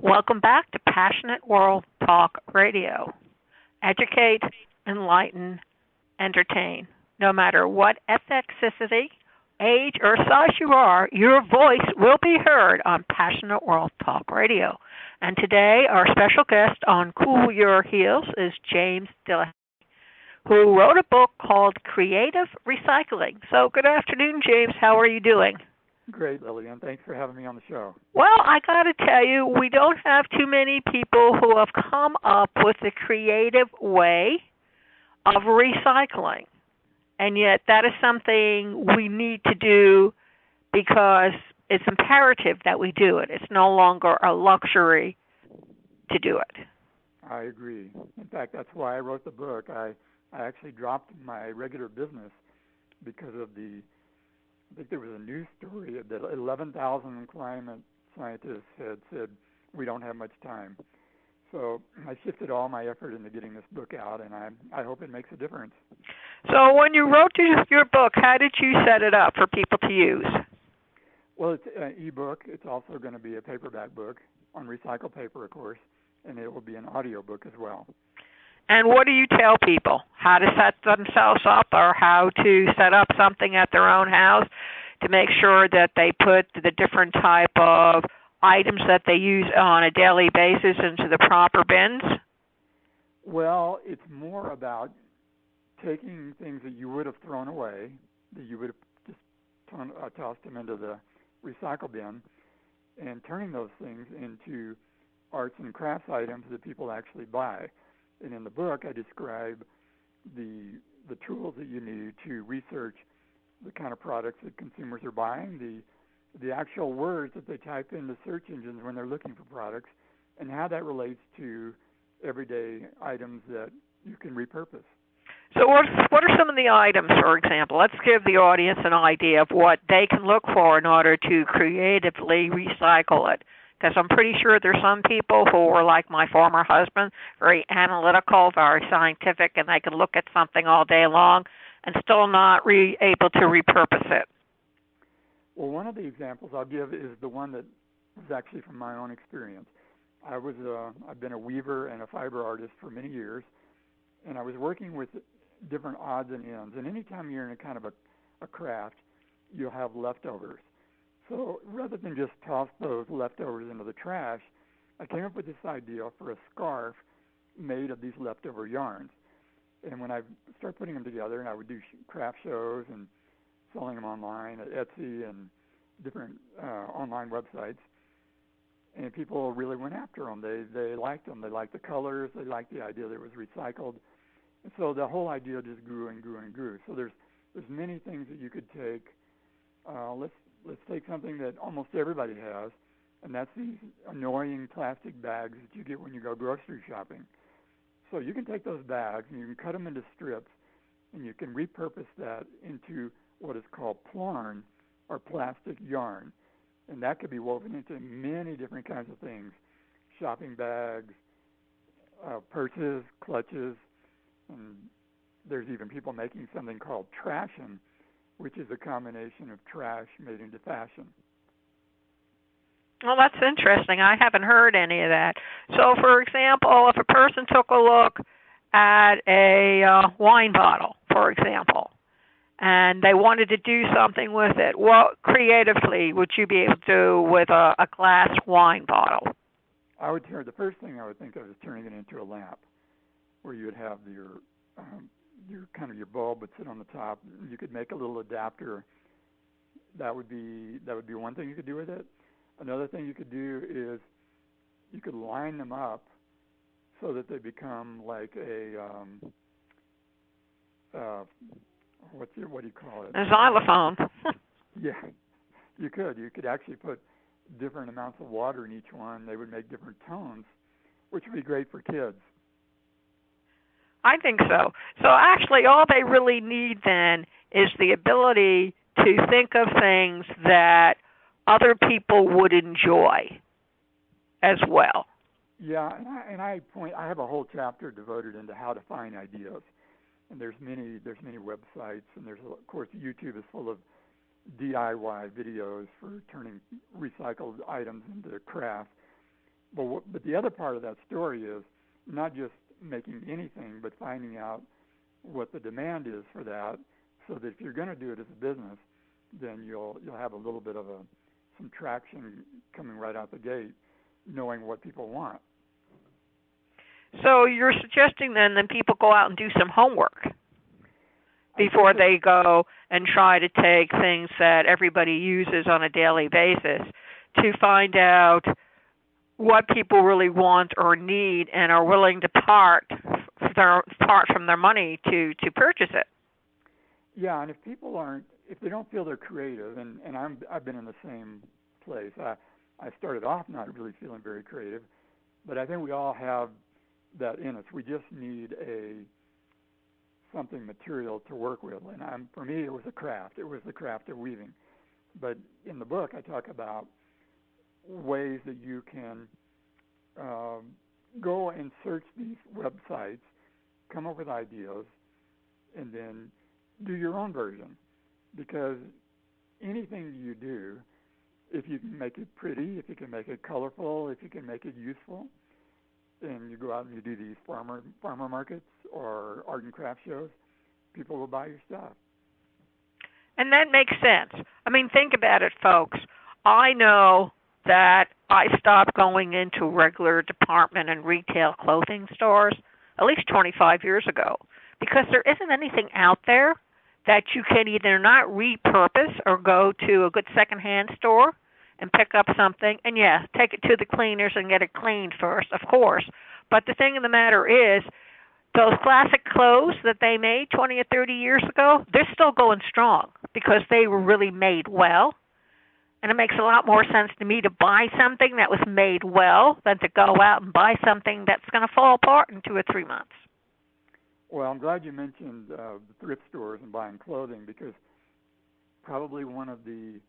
Welcome back to Passionate World Talk Radio. Educate, enlighten, entertain. No matter what ethnicity, age, or size you are, your voice will be heard on Passionate World Talk Radio. And today, our special guest on Cool Your Heels is James Dillahunty, who wrote a book called Creative Recycling. So, good afternoon, James. How are you doing? Great, Lillian. Thanks for having me on the show. Well, I got to tell you, we don't have too many people who have come up with a creative way of recycling. And yet that is something we need to do because it's imperative that we do it. It's no longer a luxury to do it. I agree. In fact, that's why I wrote the book. I actually dropped my regular business because of I think there was a news story that 11,000 climate scientists had said we don't have much time. So I shifted all my effort into getting this book out, and I hope it makes a difference. So when you wrote your book, how did you set it up for people to use? Well, it's an e-book. It's also going to be a paperback book on recycled paper, of course, and it will be an audio book as well. And what do you tell people? How to set themselves up or how to set up something at their own house to make sure that they put the different type of items that they use on a daily basis into the proper bins? Well, it's more about taking things that you would have thrown away, that you would have just tossed them into the recycle bin, and turning those things into arts and crafts items that people actually buy. And in the book, I describe the tools that you need to research the kind of products that consumers are buying, the actual words that they type into search engines when they're looking for products, and how that relates to everyday items that you can repurpose. So what are some of the items, for example? Let's give the audience an idea of what they can look for in order to creatively recycle it. Because I'm pretty sure there's some people who are like my former husband, very analytical, very scientific, and they can look at something all day long and still not able to repurpose it. Well, one of the examples I'll give is the one that was actually from my own experience. I've been a weaver and a fiber artist for many years, and I was working with different odds and ends. And anytime you're in a kind of a craft, you'll have leftovers. So rather than just toss those leftovers into the trash, I came up with this idea for a scarf made of these leftover yarns. And when I started putting them together, and I would do craft shows and selling them online at Etsy and different online websites, and people really went after them. They liked them. They liked the colors. They liked the idea that it was recycled. And so the whole idea just grew and grew and grew. So there's many things that you could take. Let's take something that almost everybody has, and that's these annoying plastic bags that you get when you go grocery shopping. So you can take those bags and you can cut them into strips, and you can repurpose that into what is called plarn, or plastic yarn. And that could be woven into many different kinds of things: shopping bags, purses, clutches, and there's even people making something called trashion, which is a combination of trash made into fashion. Well, that's interesting. I haven't heard any of that. So, for example, if a person took a look at a wine bottle, for example, and they wanted to do something with it, what creatively would you be able to do with a glass wine bottle? The first thing I would think of is turning it into a lamp, where you would have your bulb would sit on the top. You could make a little adapter. That would be one thing you could do with it. Another thing you could do is you could line them up so that they become like a what do you call it? A xylophone. Yeah, you could. You could actually put different amounts of water in each one. They would make different tones, which would be great for kids. I think so. So actually all they really need then is the ability to think of things that other people would enjoy as well. Yeah, I have a whole chapter devoted into how to find ideas. And there's many websites, and of course YouTube is full of DIY videos for turning recycled items into craft. But the other part of that story is not just making anything, but finding out what the demand is for that, so that if you're going to do it as a business, then you'll have a little bit of some traction coming right out the gate, knowing what people want. So you're suggesting then that people go out and do some homework before they go and try to take things that everybody uses on a daily basis to find out what people really want or need and are willing to part from their money to purchase it. Yeah, and if they don't feel they're creative, and I've been in the same place. I started off not really feeling very creative, but I think we all have that in us. We just need something material to work with. And for me, it was a craft. It was the craft of weaving. But in the book, I talk about ways that you can go and search these websites, come up with ideas, and then do your own version. Because anything you do, if you can make it pretty, if you can make it colorful, if you can make it useful, and you go out and you do these farmer markets or art and craft shows, people will buy your stuff. And that makes sense. I mean, think about it, folks. I know that I stopped going into regular department and retail clothing stores at least 25 years ago because there isn't anything out there that you can either not repurpose or go to a good secondhand store and pick up something, and take it to the cleaners and get it cleaned first, of course. But the thing of the matter is, those classic clothes that they made 20 or 30 years ago, they're still going strong because they were really made well. And it makes a lot more sense to me to buy something that was made well than to go out and buy something that's going to fall apart in 2 or 3 months. Well, I'm glad you mentioned the thrift stores and buying clothing, because probably one of the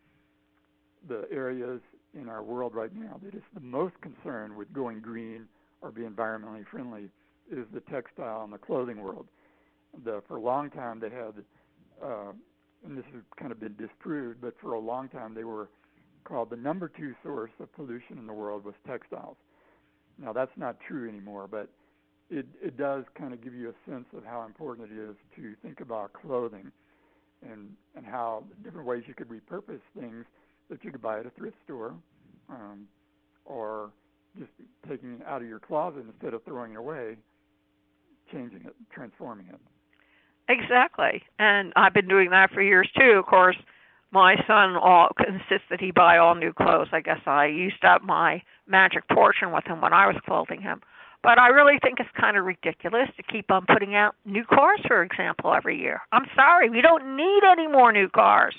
areas in our world right now that is the most concerned with going green or be environmentally friendly is the textile and the clothing world. For a long time they had, and this has kind of been disproved, but for a long time they were called the number 2 source of pollution in the world was textiles. Now that's not true anymore, but it does kind of give you a sense of how important it is to think about clothing and how different ways you could repurpose things that you could buy at a thrift store, or just taking it out of your closet instead of throwing it away, changing it, transforming it. Exactly. And I've been doing that for years too. Of course, my son insists that he buy all new clothes. I guess I used up my magic portion with him when I was clothing him. But I really think it's kind of ridiculous to keep on putting out new cars, for example, every year. I'm sorry, we don't need any more new cars.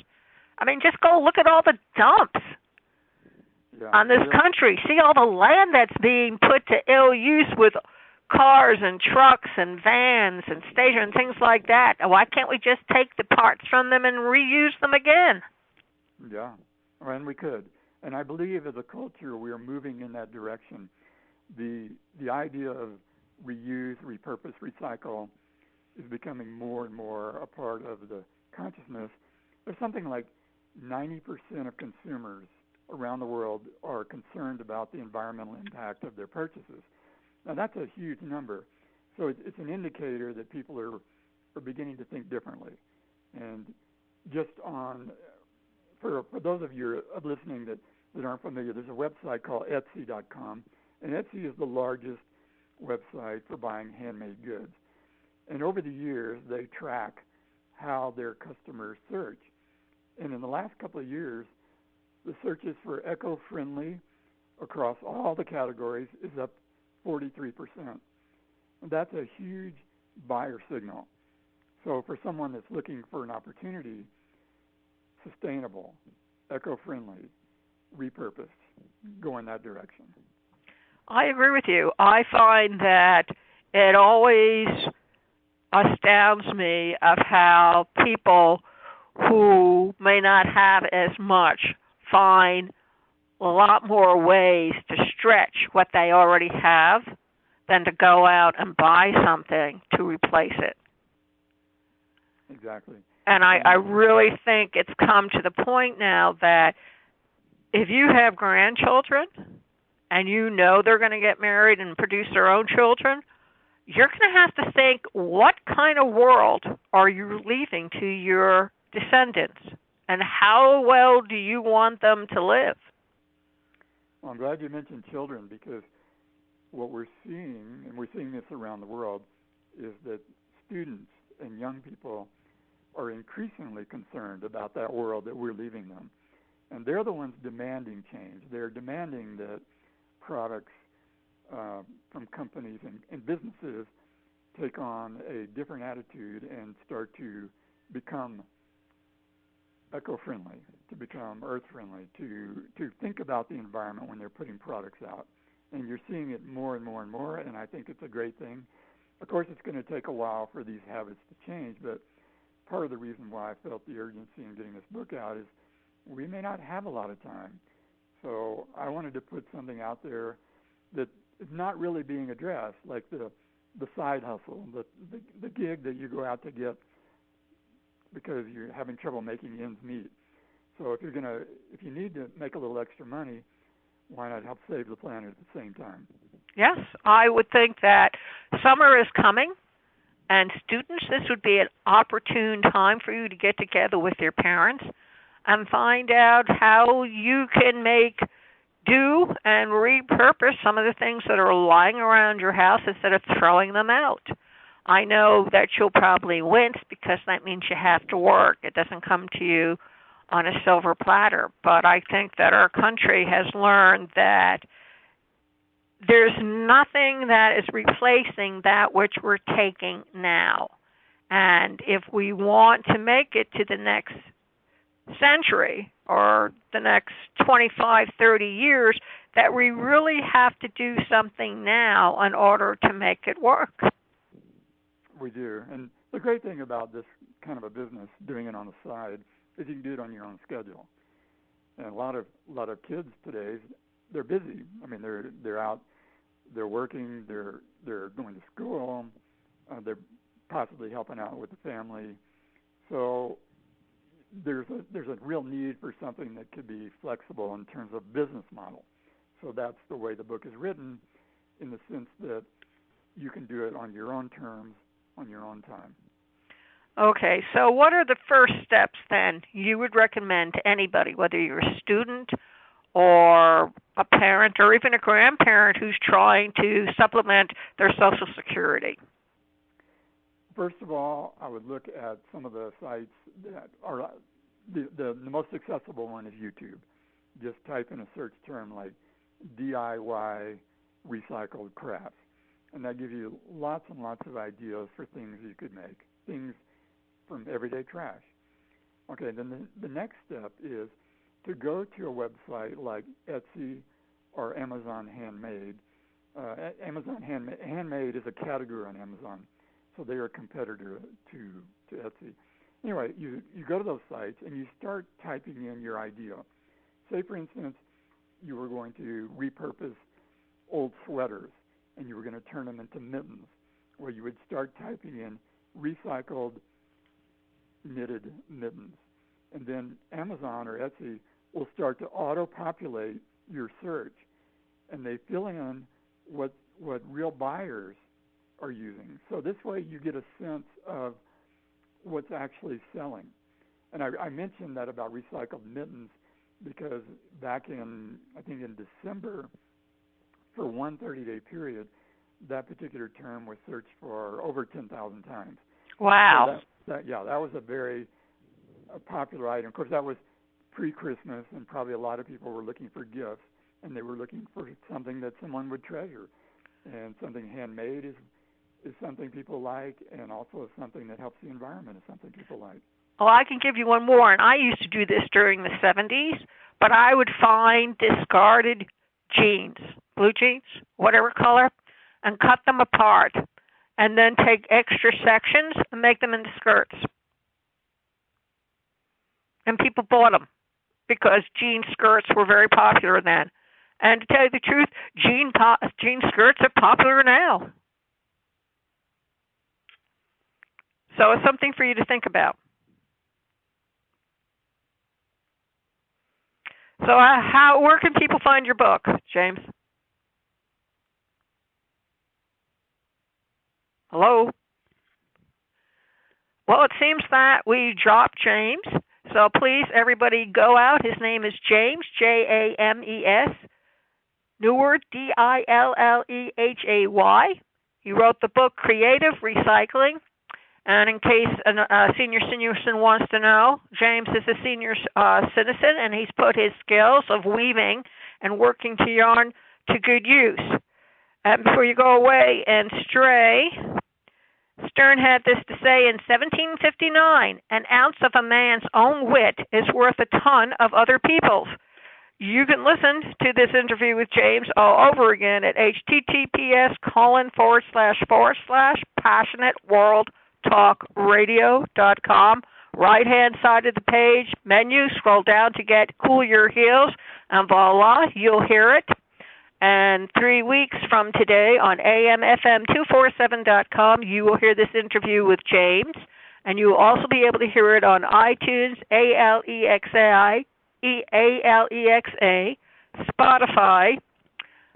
I mean, just go look at all the dumps on this country. See all the land that's being put to ill use with cars and trucks and vans and stations and things like that. Why can't we just take the parts from them and reuse them again? Yeah, and we could. And I believe as a culture we are moving in that direction. The idea of reuse, repurpose, recycle is becoming more and more a part of the consciousness. There's something like 90% of consumers around the world are concerned about the environmental impact of their purchases. Now, that's a huge number. So it's an indicator that people are beginning to think differently. And just for those of you listening that aren't familiar, there's a website called Etsy.com. And Etsy is the largest website for buying handmade goods. And over the years, they track how their customers search. And in the last couple of years, the searches for eco-friendly across all the categories is up 43%. And that's a huge buyer signal. So for someone that's looking for an opportunity, sustainable, eco-friendly, repurposed, go in that direction. I agree with you. I find that it always astounds me of how people who may not have as much find a lot more ways to stretch what they already have than to go out and buy something to replace it. Exactly. And I really think it's come to the point now that if you have grandchildren and you know they're going to get married and produce their own children, you're going to have to think, what kind of world are you leaving to your descendants, and how well do you want them to live? Well, I'm glad you mentioned children, because what we're seeing, and we're seeing this around the world, is that students and young people are increasingly concerned about that world that we're leaving them. And they're the ones demanding change. They're demanding that products from companies and businesses take on a different attitude and start to become eco-friendly, to become earth-friendly, to think about the environment when they're putting products out. And you're seeing it more and more and more, and I think it's a great thing. Of course, it's going to take a while for these habits to change, but part of the reason why I felt the urgency in getting this book out is we may not have a lot of time. So I wanted to put something out there that is not really being addressed, like the side hustle, the gig that you go out to get because you're having trouble making ends meet. So if you need to make a little extra money, why not help save the planet at the same time? Yes, I would think that summer is coming, and students, this would be an opportune time for you to get together with your parents and find out how you can make do and repurpose some of the things that are lying around your house instead of throwing them out. I know that you'll probably wince because that means you have to work. It doesn't come to you on a silver platter. But I think that our country has learned that there's nothing that is replacing that which we're taking now. And if we want to make it to the next century or the next 25, 30 years, that we really have to do something now in order to make it work. We do. And the great thing about this kind of a business, doing it on the side, is you can do it on your own schedule. And a lot of kids today, they're busy. I mean, they're out, they're working, they're going to school, they're possibly helping out with the family. So there's a real need for something that could be flexible in terms of business model. So that's the way the book is written, in the sense that you can do it on your own terms, on your own time. Okay, so what are the first steps then you would recommend to anybody, whether you're a student or a parent or even a grandparent who's trying to supplement their Social Security? First of all, I would look at some of the sites that are the most accessible one is YouTube. Just type in a search term like DIY recycled crafts, and that gives you lots and lots of ideas for things you could make, things from everyday trash. Okay, then the next step is to go to a website like Etsy or Amazon Handmade. Amazon Handmade is a category on Amazon, so they're a competitor to Etsy. Anyway, you go to those sites and you start typing in your idea. Say, for instance, you were going to repurpose old sweaters and you were going to turn them into mittens. Well, you would start typing in recycled knitted mittens. And then Amazon or Etsy will start to auto-populate your search, and they fill in what real buyers are using. So this way you get a sense of what's actually selling. And I mentioned that about recycled mittens because back in, I think in December, for one 30-day period, that particular term was searched for over 10,000 times. Wow. So that was a very popular item. Of course, that was pre-Christmas, and probably a lot of people were looking for gifts, and they were looking for something that someone would treasure. And something handmade is something people like, and also something that helps the environment is something people like. Well, I can give you one more, and I used to do this during the 70s, but I would find discarded jeans, blue jeans, whatever color, and cut them apart, and then take extra sections and make them into skirts. And people bought them because jean skirts were very popular then. And to tell you the truth, jean skirts are popular now. So it's something for you to think about. So where can people find your book, James? Hello? Well, it seems that we dropped James. So please, everybody, go out. His name is James, James, Dillehey, Dillehay. He wrote the book Creative Recycling. And in case a senior citizen wants to know, James is a senior citizen, and he's put his skills of weaving and working to yarn to good use. And before you go away and stray, Stern had this to say in 1759, an ounce of a man's own wit is worth a ton of other people's. You can listen to this interview with James all over again at https://passionateworldtalkradio.com. Right-hand side of the page, menu, scroll down to get Cool Your Heels, and voila, you'll hear it. And 3 weeks from today on AMFM247.com, you will hear this interview with James. And you will also be able to hear it on iTunes, Alexa, Spotify,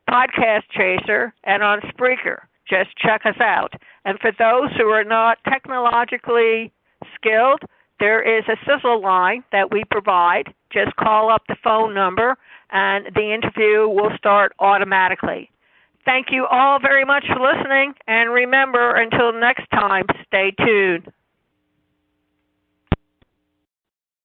Podcast Chaser, and on Spreaker. Just check us out. And for those who are not technologically skilled, there is a sizzle line that we provide. Just call up the phone number, and the interview will start automatically. Thank you all very much for listening, and remember, until next time, stay tuned.